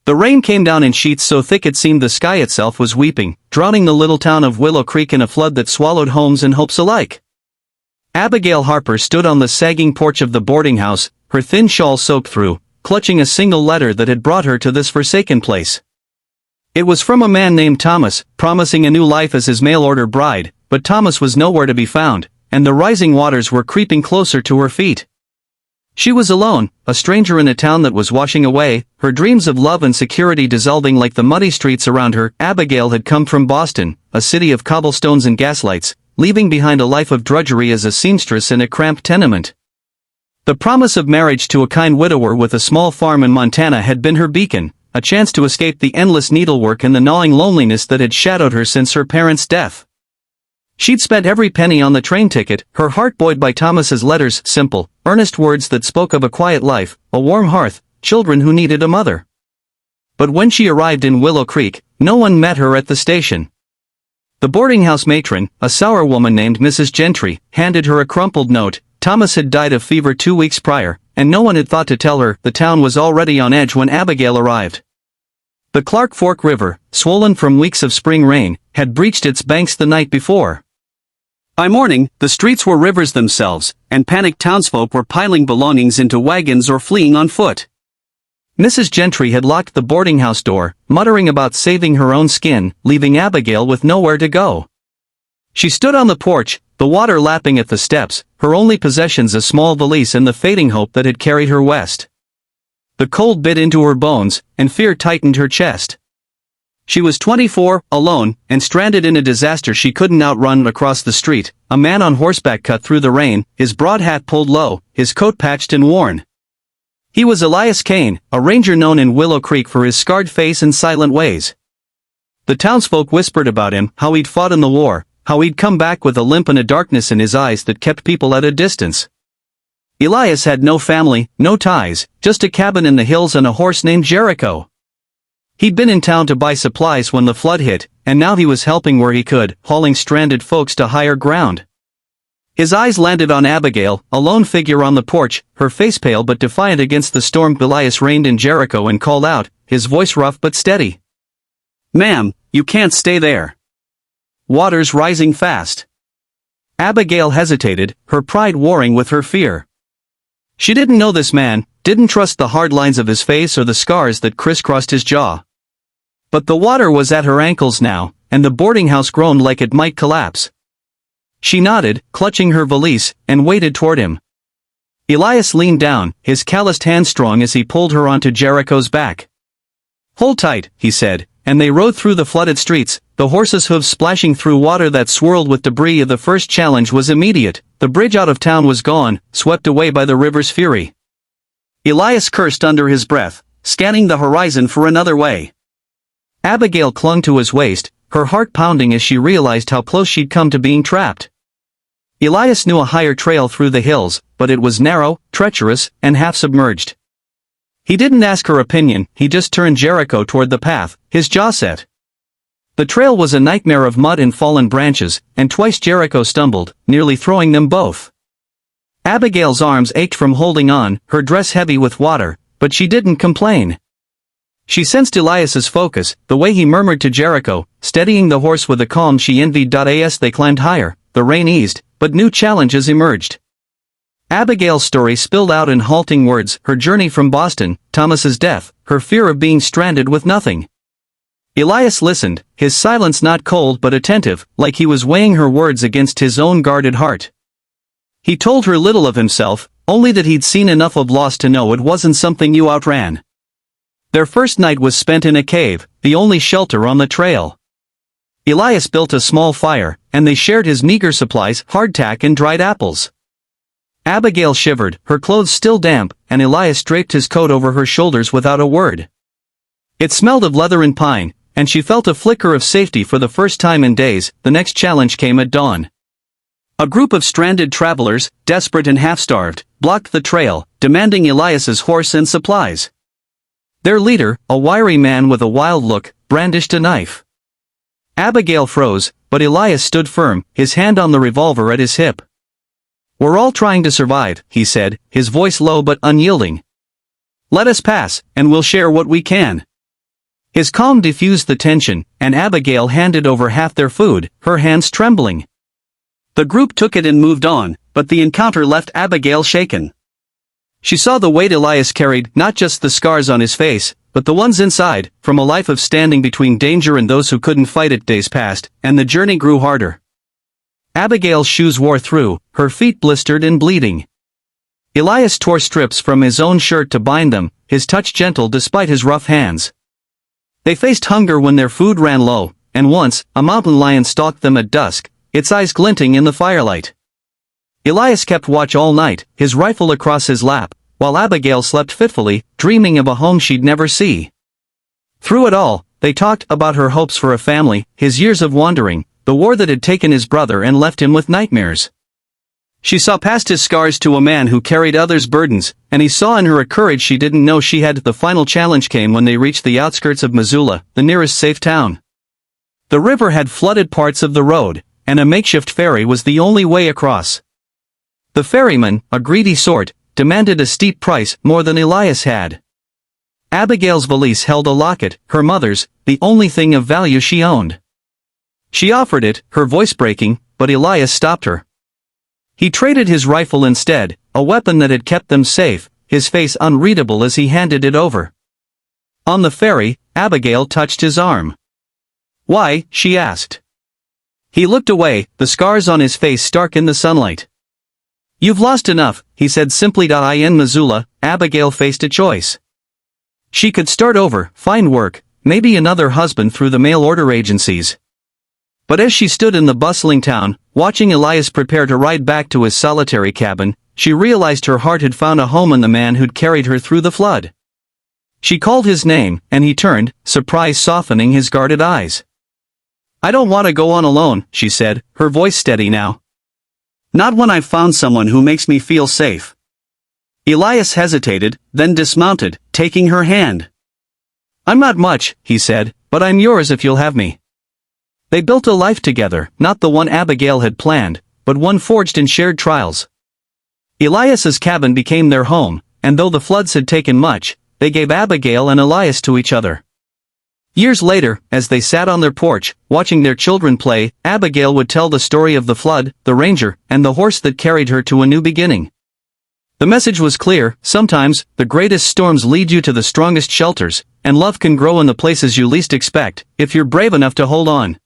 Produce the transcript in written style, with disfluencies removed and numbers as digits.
The rain came down in sheets so thick it seemed the sky itself was weeping, drowning the little town of Willow Creek in a flood that swallowed homes and hopes alike. Abigail Harper stood on the sagging porch of the boarding house, her thin shawl soaked through, clutching a single letter that had brought her to this forsaken place. It was from a man named Thomas, promising a new life as his mail-order bride, but Thomas was nowhere to be found, and the rising waters were creeping closer to her feet. She was alone, a stranger in a town that was washing away, her dreams of love and security dissolving like the muddy streets around her. Abigail had come from Boston, a city of cobblestones and gaslights, leaving behind a life of drudgery as a seamstress in a cramped tenement. The promise of marriage to a kind widower with a small farm in Montana had been her beacon, a chance to escape the endless needlework and the gnawing loneliness that had shadowed her since her parents' death. She'd spent every penny on the train ticket, her heart buoyed by Thomas's letters, simple, earnest words that spoke of a quiet life, a warm hearth, children who needed a mother. But when she arrived in Willow Creek, no one met her at the station. The boarding house matron, a sour woman named Mrs. Gentry, handed her a crumpled note. Thomas had died of fever 2 weeks prior, and no one had thought to tell her. The town was already on edge when Abigail arrived. The Clark Fork River, swollen from weeks of spring rain, had breached its banks the night before. By morning, the streets were rivers themselves, and panicked townsfolk were piling belongings into wagons or fleeing on foot. Mrs. Gentry had locked the boarding house door, muttering about saving her own skin, leaving Abigail with nowhere to go. She stood on the porch, the water lapping at the steps, her only possessions a small valise and the fading hope that had carried her west. The cold bit into her bones, and fear tightened her chest. She was 24, alone, and stranded in a disaster she couldn't outrun. Across the street, a man on horseback cut through the rain, his broad hat pulled low, his coat patched and worn. He was Elias Kane, a ranger known in Willow Creek for his scarred face and silent ways. The townsfolk whispered about him, how he'd fought in the war, how he'd come back with a limp and a darkness in his eyes that kept people at a distance. Elias had no family, no ties, just a cabin in the hills and a horse named Jericho. He'd been in town to buy supplies when the flood hit, and now he was helping where he could, hauling stranded folks to higher ground. His eyes landed on Abigail, a lone figure on the porch, her face pale but defiant against the storm. Elias reined in Jericho and called out, his voice rough but steady. "Ma'am, you can't stay there. Water's rising fast." Abigail hesitated, her pride warring with her fear. She didn't know this man, didn't trust the hard lines of his face or the scars that crisscrossed his jaw. But the water was at her ankles now, and the boarding house groaned like it might collapse. She nodded, clutching her valise, and waded toward him. Elias leaned down, his calloused hand strong as he pulled her onto Jericho's back. "Hold tight," he said, and they rode through the flooded streets, the horses' hooves splashing through water that swirled with debris. The first challenge was immediate. The bridge out of town was gone, swept away by the river's fury. Elias cursed under his breath, scanning the horizon for another way. Abigail clung to his waist, her heart pounding as she realized how close she'd come to being trapped. Elias knew a higher trail through the hills, but it was narrow, treacherous, and half-submerged. He didn't ask her opinion, he just turned Jericho toward the path, his jaw set. The trail was a nightmare of mud and fallen branches, and twice Jericho stumbled, nearly throwing them both. Abigail's arms ached from holding on, her dress heavy with water, but she didn't complain. She sensed Elias's focus, the way he murmured to Jericho, steadying the horse with a calm she envied. As they climbed higher, the rain eased, but new challenges emerged. Abigail's story spilled out in halting words, her journey from Boston, Thomas's death, her fear of being stranded with nothing. Elias listened, his silence not cold but attentive, like he was weighing her words against his own guarded heart. He told her little of himself, only that he'd seen enough of loss to know it wasn't something you outran. Their first night was spent in a cave, the only shelter on the trail. Elias built a small fire, and they shared his meager supplies, hardtack and dried apples. Abigail shivered, her clothes still damp, and Elias draped his coat over her shoulders without a word. It smelled of leather and pine, and she felt a flicker of safety for the first time in days. The next challenge came at dawn. A group of stranded travelers, desperate and half-starved, blocked the trail, demanding Elias's horse and supplies. Their leader, a wiry man with a wild look, brandished a knife. Abigail froze, but Elias stood firm, his hand on the revolver at his hip. "We're all trying to survive," he said, his voice low but unyielding. "Let us pass, and we'll share what we can." His calm diffused the tension, and Abigail handed over half their food, her hands trembling. The group took it and moved on, but the encounter left Abigail shaken. She saw the weight Elias carried, not just the scars on his face, but the ones inside, from a life of standing between danger and those who couldn't fight it. Days passed, and the journey grew harder. Abigail's shoes wore through, her feet blistered and bleeding. Elias tore strips from his own shirt to bind them, his touch gentle despite his rough hands. They faced hunger when their food ran low, and once, a mountain lion stalked them at dusk, its eyes glinting in the firelight. Elias kept watch all night, his rifle across his lap, while Abigail slept fitfully, dreaming of a home she'd never see. Through it all, they talked about her hopes for a family, his years of wandering, the war that had taken his brother and left him with nightmares. She saw past his scars to a man who carried others' burdens, and he saw in her a courage she didn't know she had. The final challenge came when they reached the outskirts of Missoula, the nearest safe town. The river had flooded parts of the road, and a makeshift ferry was the only way across. The ferryman, a greedy sort, demanded a steep price, more than Elias had. Abigail's valise held a locket, her mother's, the only thing of value she owned. She offered it, her voice breaking, but Elias stopped her. He traded his rifle instead, a weapon that had kept them safe, his face unreadable as he handed it over. On the ferry, Abigail touched his arm. "Why?" she asked. He looked away, the scars on his face stark in the sunlight. "You've lost enough," he said simply. In Missoula, Abigail faced a choice. She could start over, find work, maybe another husband through the mail order agencies. But as she stood in the bustling town, watching Elias prepare to ride back to his solitary cabin, she realized her heart had found a home in the man who'd carried her through the flood. She called his name, and he turned, surprise softening his guarded eyes. "I don't want to go on alone," she said, her voice steady now. "Not when I've found someone who makes me feel safe." Elias hesitated, then dismounted, taking her hand. "I'm not much," he said, "but I'm yours if you'll have me." They built a life together, not the one Abigail had planned, but one forged in shared trials. Elias's cabin became their home, and though the floods had taken much, they gave Abigail and Elias to each other. Years later, as they sat on their porch, watching their children play, Abigail would tell the story of the flood, the ranger, and the horse that carried her to a new beginning. The message was clear: sometimes, the greatest storms lead you to the strongest shelters, and love can grow in the places you least expect, if you're brave enough to hold on.